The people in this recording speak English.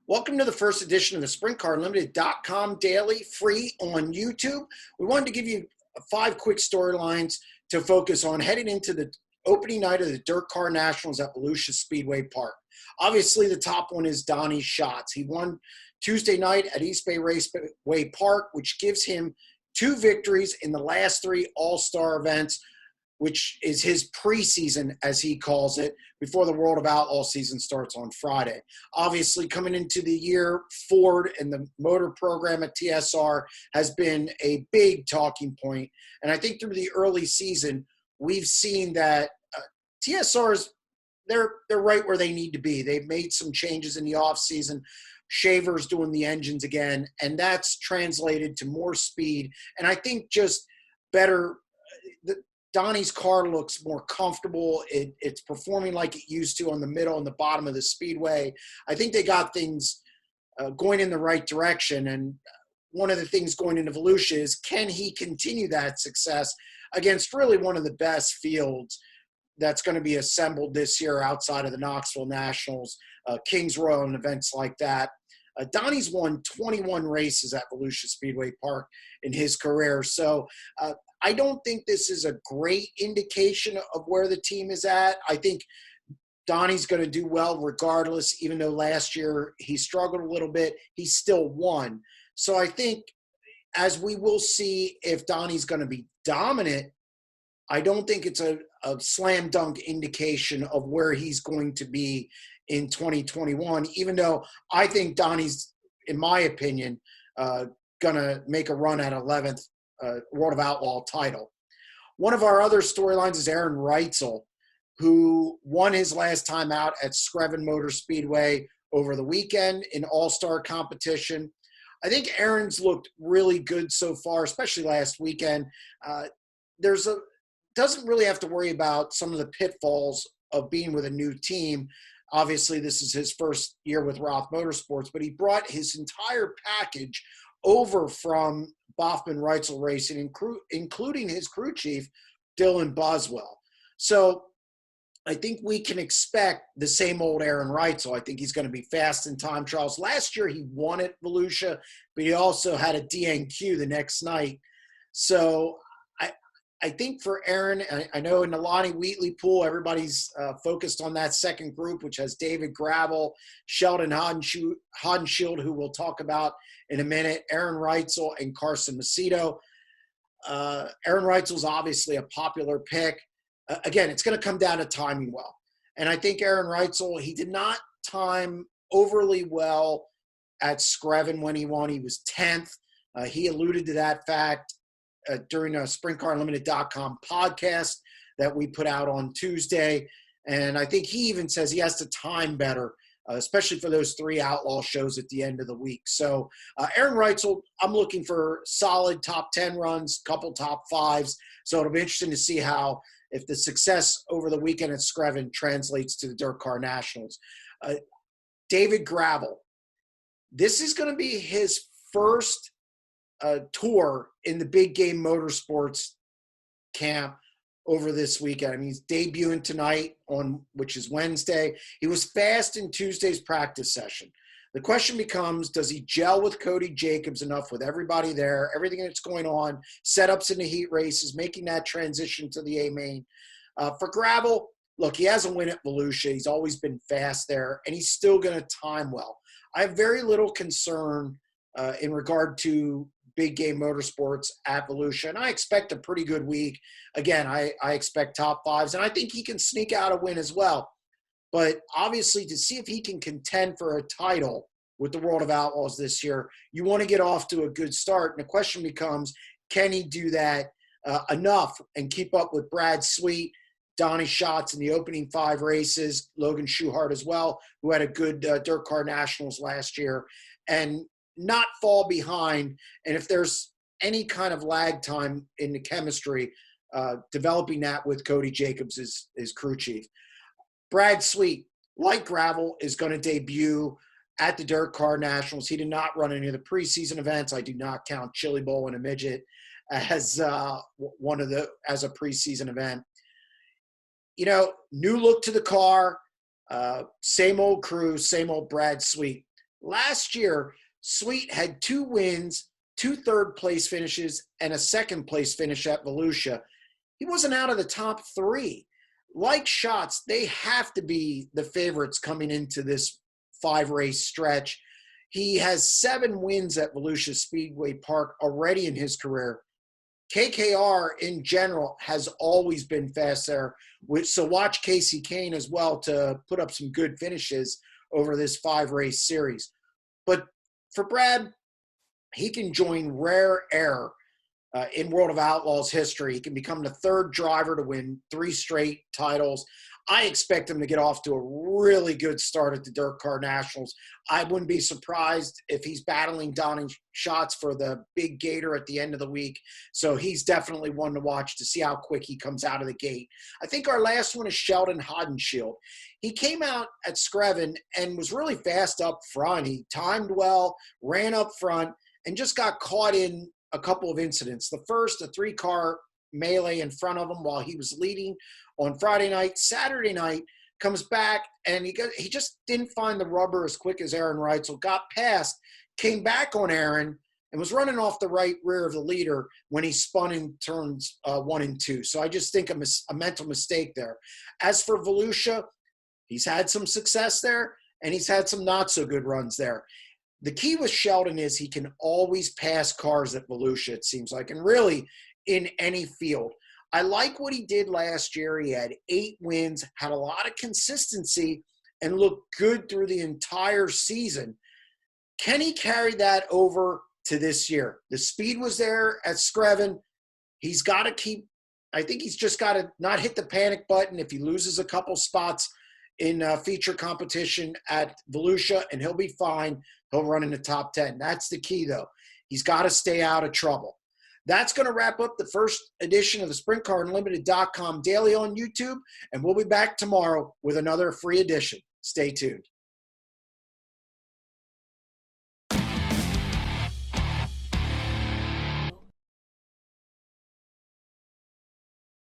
Welcome to the first edition of the SprintCarUnlimited.com daily, free on YouTube. We wanted to give you 5 quick storylines to focus on heading into the opening night of the DIRTCar Nationals at Volusia Speedway Park. Obviously, the top one is Donnys Shots. He won Tuesday night at East Bay Raceway Park, which gives him 2 victories in the last 3 All-Star events, which is his preseason, as he calls it, before the World of Outlaw season starts on Friday. Obviously, coming into the year, Ford and the motor program at TSR has been a big talking point. And I think through the early season, we've seen that TSR's, they're right where they need to be. They've made some changes in the offseason. Shaver's doing the engines again, and that's translated to more speed. And I think just better Donnie's car looks more comfortable. It's performing like it used to on the middle and the bottom of the speedway. I think they got things going in the right direction. And one of the things going into Volusia is, can he continue that success against really one of the best fields that's going to be assembled this year outside of the Knoxville Nationals, Kings Royal, and events like that. Donnie's won 21 races at Volusia Speedway Park in his career. So I don't think this is a great indication of where the team is at. I think Donnie's going to do well regardless, even though last year he struggled a little bit, he still won. So I think as we will see if Donnie's going to be dominant, I don't think it's a slam dunk indication of where he's going to be in 2021, even though I think Donnie's, in my opinion, going to make a run at 11th World of Outlaw title. One of our other storylines is Aaron Reitzel, who won his last time out at Screven Motor Speedway over the weekend in all-star competition. I think Aaron's looked really good so far, especially last weekend. Doesn't really have to worry about some of the pitfalls of being with a new team. Obviously, this is his first year with Roth Motorsports, but he brought his entire package over from Baughman Reitzel Racing, including his crew chief, Dylan Boswell. So I think we can expect the same old Aaron Reitzel. I think he's going to be fast in time trials. Last year, he won at Volusia, but he also had a DNQ the next night. So I think for Aaron, I know in the Lonnie Wheatley pool, everybody's focused on that second group, which has David Gravel, Sheldon Holloway, who we'll talk about in a minute, Aaron Reitzel, and Carson Macedo. Aaron Reitzel's obviously a popular pick. Again, it's going to come down to timing well. And I think Aaron Reitzel, he did not time overly well at Screven when he won. He was 10th. He alluded to that fact during a SprintCarUnlimited.com podcast that we put out on Tuesday. And I think he even says he has to time better, especially for those 3 outlaw shows at the end of the week. So Aaron Reitzel, I'm looking for solid top 10 runs, couple top 5s. So it'll be interesting to see how, if the success over the weekend at Screven translates to the DIRTCar Nationals. David Gravel, this is going to be his first tour in the big game motorsports camp over this weekend. I mean, he's debuting tonight which is Wednesday. He was fast in Tuesday's practice session. The question becomes, does he gel with Cody Jacobs enough with everybody there, everything that's going on, setups in the heat races, making that transition to the A main? For Gravel, look, he has a win at Volusia. He's always been fast there, and he's still going to time well. I have very little concern in regard to big game motorsports at Volusia, and I expect a pretty good week. Again, I expect top 5s, and I think he can sneak out a win as well. But obviously, to see if he can contend for a title with the World of Outlaws this year, you want to get off to a good start. And the question becomes, can he do that enough and keep up with Brad Sweet, Donnys Shots in the opening 5 races, Logan Schuchart as well, who had a good DIRTCar Nationals last year, and not fall behind. And if there's any kind of lag time in the chemistry, developing that with Cody Jacobs, his crew chief. Brad Sweet, like Gravel, is going to debut at the DIRTCar Nationals. He did not run any of the preseason events. I do not count Chili Bowl and a midget as a preseason event. You know, new look to the car, same old crew, same old Brad Sweet. Last year, Sweet had 2 wins, 2 third-place finishes, and a second-place finish at Volusia. He wasn't out of the top 3. Like Shots, they have to be the favorites coming into this 5-race stretch. He has 7 wins at Volusia Speedway Park already in his career. KKR in general has always been fast there. So watch Casey Kane as well to put up some good finishes over this 5-race series. But for Brad, he can join rare air in World of Outlaws history. He can become the 3rd driver to win 3 straight titles. I expect him to get off to a really good start at the DIRTCar Nationals. I wouldn't be surprised if he's battling Donnys Shots for the big gator at the end of the week. So he's definitely one to watch to see how quick he comes out of the gate. I think our last one is Sheldon Holloway. He came out at Screven and was really fast up front. He timed well, ran up front, and just got caught in a couple of incidents. The first, a 3-car melee in front of him while he was leading on Friday night. Saturday night, comes back, and he just didn't find the rubber as quick as Aaron Reitzel. Got past, came back on Aaron, and was running off the right rear of the leader when he spun in turns 1 and 2. So I just think a mental mistake there. As for Volusia, he's had some success there, and he's had some not-so-good runs there. The key with Sheldon is he can always pass cars at Volusia, it seems like, and really in any field. I like what he did last year. He had 8 wins, had a lot of consistency, and looked good through the entire season. Can he carry that over to this year? The speed was there at Screven. He's got to keep – I think he's just got to not hit the panic button if he loses a couple spots in feature competition at Volusia, and he'll be fine. He'll run in the top 10. That's the key, though. He's got to stay out of trouble. That's going to wrap up the first edition of the SprintCarUnlimited.com daily on YouTube, and we'll be back tomorrow with another free edition. Stay tuned.